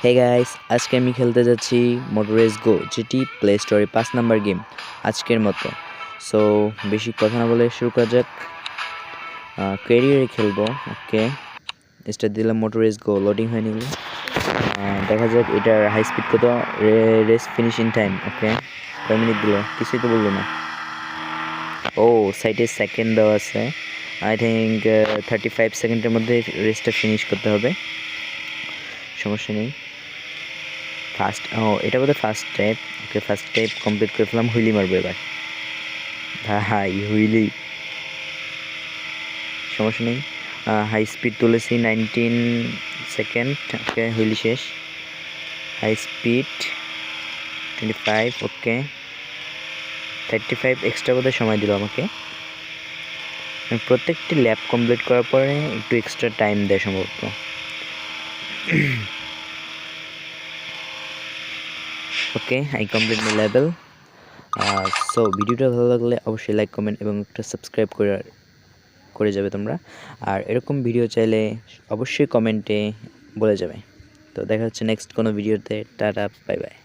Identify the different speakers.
Speaker 1: Hey guys, আজকে আমি খেলতে যাচ্ছি মোটর রেস গো, যেটি প্লে স্টোরে 5 নাম্বার গেম আজকের মতো। সো বেশি কথা না বলে শুরু করা যাক। ক্যারিয়ারে খেলবো। ওকে, স্টার্ট দিলাম। মোটর রেস গো লোডিং হয়নি, দেখা যাক এটার হাই স্পিড কত, রেস ফিনিশিং টাইম। ওকে, কয় মিনিট দিল কিছুই তো বললো না। ও, সাইডে সেকেন্ড দেওয়া আছে। আই থিঙ্ক 35 সেকেন্ডের মধ্যে রেসটা ফিনিশ করতে হবে, সমস্যা নেই। এটা বোধহয় ফার্স্ট টাইপ। ওকে, ফার্স্ট টাইপ কমপ্লিট করে ফেলাম। হুইলি মারবো এবার। ভাই হুইলি, সমস্যা নেই। হাই স্পিড তুলেছি 19 সেকেন্ড। ওকে, হুইলি শেষ। High speed 25। ওকে, 35 এক্সট্রা বোধহয় সময় দিল আমাকে। প্রত্যেকটি ল্যাব কমপ্লিট করার পরে একটু এক্সট্রা টাইম দেয় সম্ভবত। Okay, I complete my level. So ভিডিওটা ভালো লাগলে অবশ্যই লাইক, কমেন্ট এবং একটা সাবস্ক্রাইব করে যাবে তোমরা। আর এরকম ভিডিও চাইলে অবশ্যই কমেন্টে বলে যাবে। তো দেখা হচ্ছে নেক্সট কোনো ভিডিওতে। Tata, bye bye.